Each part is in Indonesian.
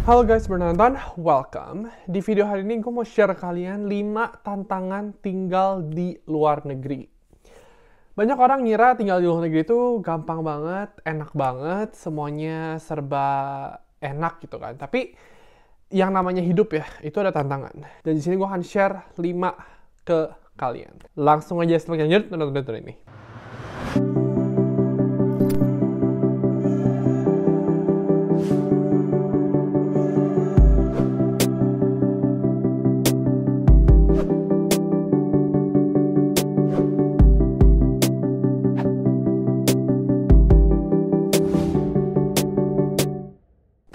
Halo guys, penonton, welcome. Di video hari ini gue mau share kalian 5 tantangan tinggal di luar negeri. Banyak orang ngira tinggal di luar negeri itu gampang banget, enak banget, semuanya serba enak gitu kan. Tapi yang namanya hidup ya, itu ada tantangan. Dan di sini gue akan share 5 ke kalian. Langsung aja sebelum lanjut, nonton ini.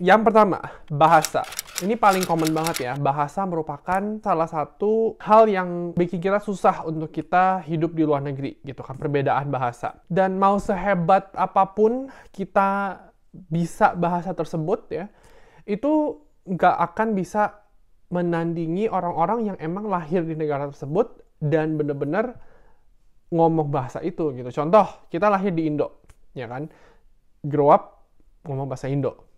Yang pertama, bahasa. Ini paling common banget ya. Bahasa merupakan salah satu hal yang bikin kita susah untuk kita hidup di luar negeri, gitu kan, perbedaan bahasa. Dan mau sehebat apapun kita bisa bahasa tersebut ya, itu nggak akan bisa menandingi orang-orang yang emang lahir di negara tersebut dan bener-bener ngomong bahasa itu gitu. Contoh, kita lahir di Indo, ya kan? Grow up ngomong bahasa Indo.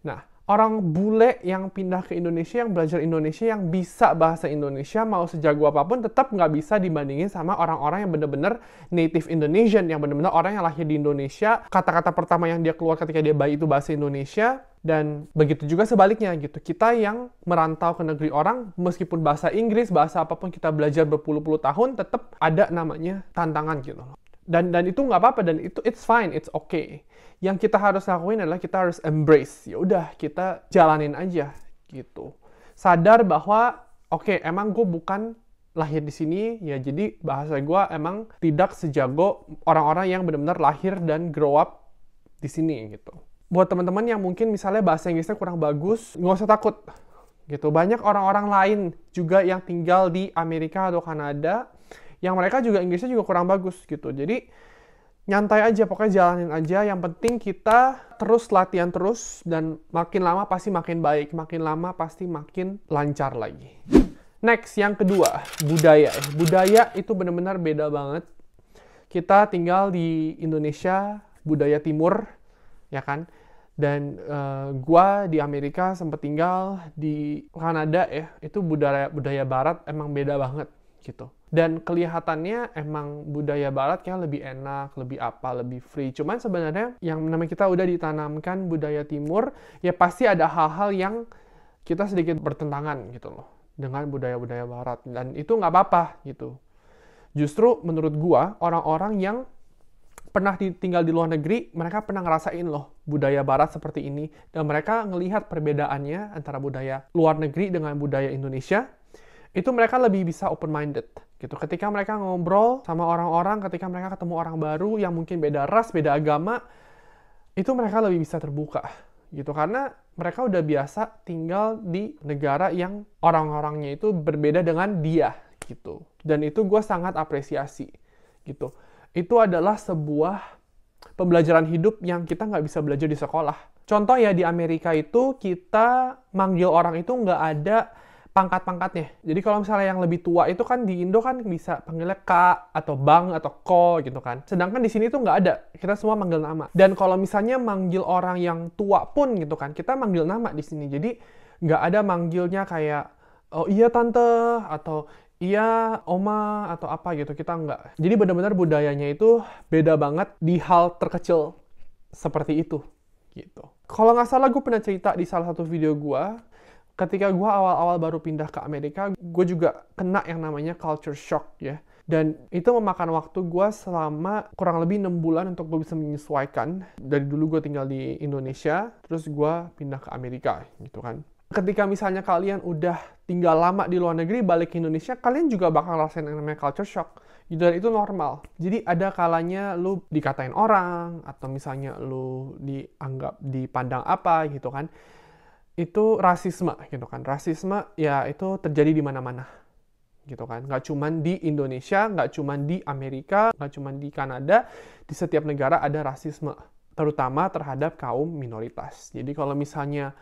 Nah, orang bule yang pindah ke Indonesia, yang belajar Indonesia, yang bisa bahasa Indonesia, mau sejago apapun, tetap nggak bisa dibandingin sama orang-orang yang bener-bener native Indonesian, yang bener-bener orang yang lahir di Indonesia, kata-kata pertama yang dia keluar ketika dia bayi itu bahasa Indonesia, dan begitu juga sebaliknya gitu. Kita yang merantau ke negeri orang, meskipun bahasa Inggris, bahasa apapun kita belajar berpuluh-puluh tahun, tetap ada namanya tantangan gitu. Dan itu nggak apa-apa, dan itu it's fine, it's okay. Yang kita harus lakuin adalah kita harus embrace. Ya udah, kita jalanin aja gitu. Sadar bahwa oke, emang gue bukan lahir di sini, ya jadi bahasa gue emang tidak sejago orang-orang yang benar-benar lahir dan grow up di sini gitu. Buat teman-teman yang mungkin misalnya bahasa Inggrisnya kurang bagus, nggak usah takut gitu. Banyak orang-orang lain juga yang tinggal di Amerika atau Kanada yang mereka juga Inggrisnya juga kurang bagus gitu. Jadi nyantai aja, pokoknya jalanin aja. Yang penting kita terus latihan terus, dan makin lama pasti makin baik, makin lama pasti makin lancar lagi. Next, yang kedua, budaya. Budaya itu benar-benar beda banget. Kita tinggal di Indonesia, budaya timur, ya kan? Dan gua di Amerika sempat tinggal di Kanada ya, itu budaya barat emang beda banget gitu. Dan kelihatannya emang budaya barat kayak lebih enak, lebih apa, lebih free. Cuman sebenarnya yang namanya kita udah ditanamkan budaya timur, ya pasti ada hal-hal yang kita sedikit bertentangan gitu loh dengan budaya-budaya barat. Dan itu nggak apa-apa gitu. Justru menurut gua, orang-orang yang pernah tinggal di luar negeri, mereka pernah ngerasain loh budaya barat seperti ini. Dan mereka ngelihat perbedaannya antara budaya luar negeri dengan budaya Indonesia. Itu mereka lebih bisa open-minded gitu. Ketika mereka ngobrol sama orang-orang, ketika mereka ketemu orang baru yang mungkin beda ras, beda agama, itu mereka lebih bisa terbuka gitu. Karena mereka udah biasa tinggal di negara yang orang-orangnya itu berbeda dengan dia gitu. Dan itu gue sangat apresiasi gitu. Itu adalah sebuah pembelajaran hidup yang kita nggak bisa belajar di sekolah. Contoh ya, di Amerika itu kita manggil orang itu nggak ada pangkat-pangkatnya. Jadi kalau misalnya yang lebih tua itu kan di Indo kan bisa panggilnya Kak atau Bang atau Ko gitu kan. Sedangkan di sini tuh nggak ada. Kita semua manggil nama. Dan kalau misalnya manggil orang yang tua pun gitu kan, kita manggil nama di sini. Jadi nggak ada manggilnya kayak oh iya tante atau iya oma atau apa gitu. Kita nggak. Jadi benar-benar budayanya itu beda banget di hal terkecil seperti itu gitu. Kalau nggak salah gue pernah cerita di salah satu video gue, ketika gue awal-awal baru pindah ke Amerika, gue juga kena yang namanya culture shock ya. Dan itu memakan waktu gue selama kurang lebih 6 bulan untuk gue bisa menyesuaikan. Dari dulu gue tinggal di Indonesia, terus gue pindah ke Amerika gitu kan. Ketika misalnya kalian udah tinggal lama di luar negeri, balik ke Indonesia, kalian juga bakal rasain yang namanya culture shock. Dan itu normal. Jadi ada kalanya lu dikatain orang, atau misalnya lu dipandang apa gitu kan. Itu rasisme gitu kan. Rasisme ya itu terjadi di mana-mana gitu kan. Nggak cuman di Indonesia, nggak cuman di Amerika, nggak cuman di Kanada. Di setiap negara ada rasisme, terutama terhadap kaum minoritas. Jadi kalau misalnya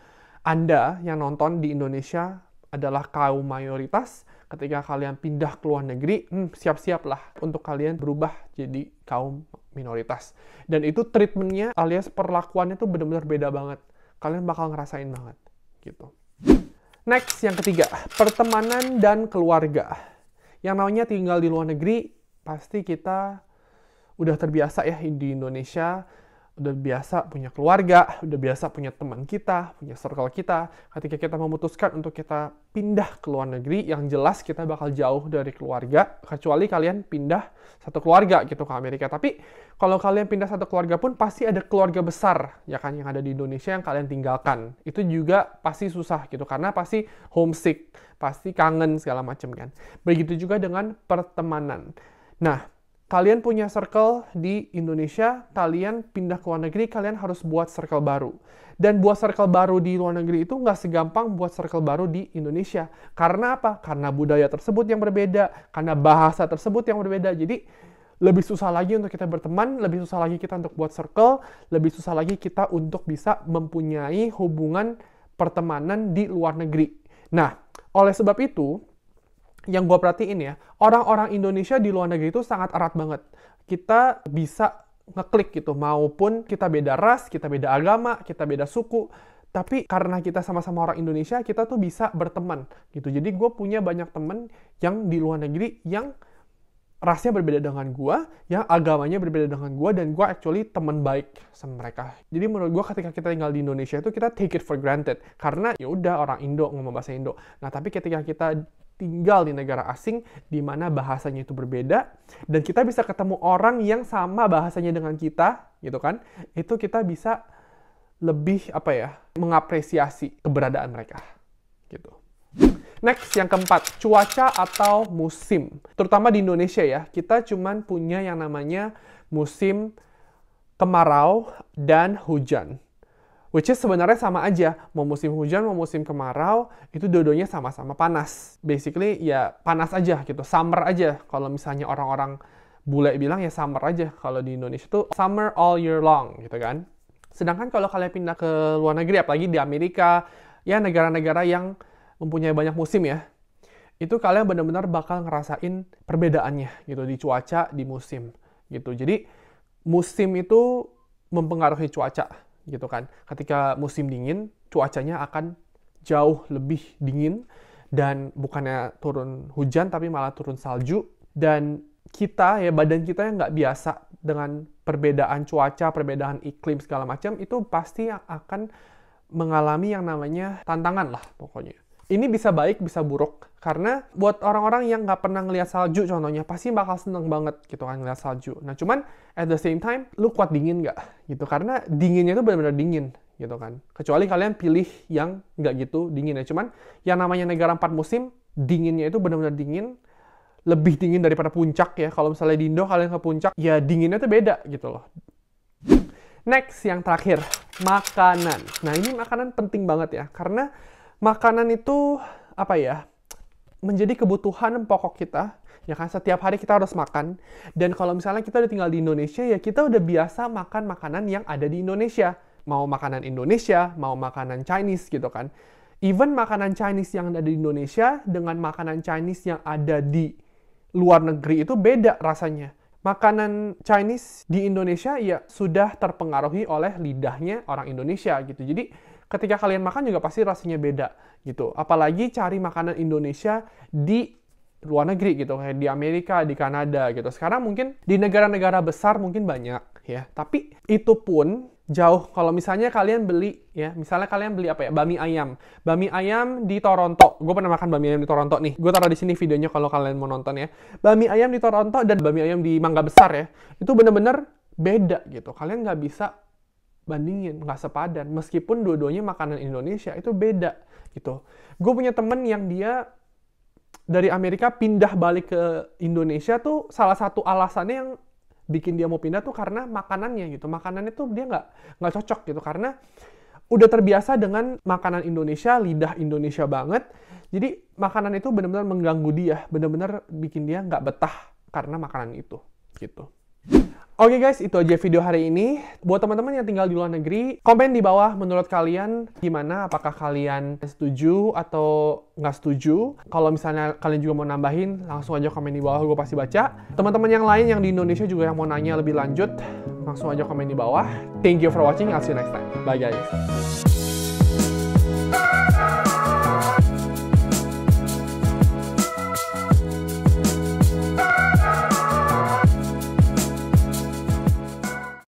Anda yang nonton di Indonesia adalah kaum mayoritas, ketika kalian pindah ke luar negeri, siap-siaplah untuk kalian berubah jadi kaum minoritas. Dan itu treatmentnya alias perlakuannya tuh benar-benar beda banget. Kalian bakal ngerasain banget gitu. Next, yang ketiga, pertemanan dan keluarga. Yang namanya tinggal di luar negeri, pasti kita udah terbiasa ya di Indonesia, udah biasa punya keluarga, udah biasa punya teman kita, punya circle kita. Ketika kita memutuskan untuk kita pindah ke luar negeri, yang jelas kita bakal jauh dari keluarga, kecuali kalian pindah satu keluarga gitu ke Amerika. Tapi kalau kalian pindah satu keluarga pun pasti ada keluarga besar ya kan yang ada di Indonesia yang kalian tinggalkan. Itu juga pasti susah gitu karena pasti homesick, pasti kangen segala macam kan. Begitu juga dengan pertemanan. Nah, kalian punya circle di Indonesia, kalian pindah ke luar negeri, kalian harus buat circle baru. Dan buat circle baru di luar negeri itu nggak segampang buat circle baru di Indonesia. Karena apa? Karena budaya tersebut yang berbeda, karena bahasa tersebut yang berbeda. Jadi, lebih susah lagi untuk kita berteman, lebih susah lagi kita untuk buat circle, lebih susah lagi kita untuk bisa mempunyai hubungan pertemanan di luar negeri. Nah, oleh sebab itu, yang gue perhatiin ya, orang-orang Indonesia di luar negeri itu sangat erat banget. Kita bisa ngeklik gitu, maupun kita beda ras, kita beda agama, kita beda suku, tapi karena kita sama-sama orang Indonesia, kita tuh bisa berteman gitu. Jadi gue punya banyak temen yang di luar negeri yang rasnya berbeda dengan gue, yang agamanya berbeda dengan gue, dan gue actually teman baik sama mereka. Jadi menurut gue ketika kita tinggal di Indonesia itu kita take it for granted, karena ya udah orang Indo ngomong bahasa Indo. Nah tapi ketika kita tinggal di negara asing di mana bahasanya itu berbeda dan kita bisa ketemu orang yang sama bahasanya dengan kita gitu kan, itu kita bisa lebih mengapresiasi keberadaan mereka gitu. Next, yang keempat, cuaca atau musim. Terutama di Indonesia ya, kita cuman punya yang namanya musim kemarau dan hujan. Which is sebenarnya sama aja, mau musim hujan, mau musim kemarau, itu dua-duanya sama-sama panas. Basically ya panas aja gitu, summer aja. Kalau misalnya orang-orang bule bilang ya summer aja. Kalau di Indonesia tuh summer all year long gitu kan. Sedangkan kalau kalian pindah ke luar negeri, apalagi di Amerika, ya negara-negara yang mempunyai banyak musim ya, itu kalian benar-benar bakal ngerasain perbedaannya gitu di cuaca, di musim gitu. Jadi musim itu mempengaruhi cuaca gitu kan. Ketika musim dingin, cuacanya akan jauh lebih dingin dan bukannya turun hujan tapi malah turun salju. Dan kita ya, badan kita yang nggak biasa dengan perbedaan cuaca, perbedaan iklim segala macam, itu pasti akan mengalami yang namanya tantangan lah pokoknya. Ini bisa baik, bisa buruk. Karena buat orang-orang yang nggak pernah ngeliat salju contohnya, pasti bakal seneng banget gitu kan ngeliat salju. Nah cuman, at the same time, lu kuat dingin nggak? Gitu. Karena dinginnya itu benar-benar dingin gitu kan. Kecuali kalian pilih yang nggak gitu dingin ya. Cuman, yang namanya negara 4 musim, dinginnya itu benar-benar dingin. Lebih dingin daripada puncak ya. Kalau misalnya di Indo kalian ke puncak, ya dinginnya tuh beda gitu loh. Next, yang terakhir, makanan. Nah ini makanan penting banget ya. Karena makanan itu menjadi kebutuhan pokok kita, ya kan? Setiap hari kita harus makan. Dan kalau misalnya kita udah tinggal di Indonesia, ya kita udah biasa makan makanan yang ada di Indonesia. Mau makanan Indonesia, mau makanan Chinese gitu kan. Even makanan Chinese yang ada di Indonesia dengan makanan Chinese yang ada di luar negeri itu beda rasanya. Makanan Chinese di Indonesia ya sudah terpengaruhi oleh lidahnya orang Indonesia gitu. Jadi ketika kalian makan juga pasti rasanya beda gitu. Apalagi cari makanan Indonesia di luar negeri gitu, kayak di Amerika, di Kanada gitu. Sekarang mungkin di negara-negara besar mungkin banyak ya, tapi itu pun jauh. Kalau misalnya kalian beli ya, misalnya kalian beli bami ayam. Bami ayam di Toronto. Gue pernah makan bami ayam di Toronto nih. Gue taruh di sini videonya kalau kalian mau nonton ya. Bami ayam di Toronto dan bami ayam di Mangga Besar ya. Itu bener-bener beda gitu. Kalian nggak bisa bandingin, nggak sepadan. Meskipun dua-duanya makanan Indonesia, itu beda gitu. Gue punya temen yang dia dari Amerika pindah balik ke Indonesia tuh salah satu alasannya yang bikin dia mau pindah tuh karena makanannya gitu. Makanannya tuh dia nggak cocok gitu karena udah terbiasa dengan makanan Indonesia, lidah Indonesia banget. Jadi makanan itu benar-benar mengganggu dia, benar-benar bikin dia nggak betah karena makanan itu gitu. Oke guys, itu aja video hari ini. Buat teman-teman yang tinggal di luar negeri, komen di bawah menurut kalian gimana, apakah kalian setuju atau nggak setuju. Kalau misalnya kalian juga mau nambahin, langsung aja komen di bawah, gue pasti baca. Teman-teman yang lain yang di Indonesia juga yang mau nanya lebih lanjut, langsung aja komen di bawah. Thank you for watching, I'll see you next time. Bye guys.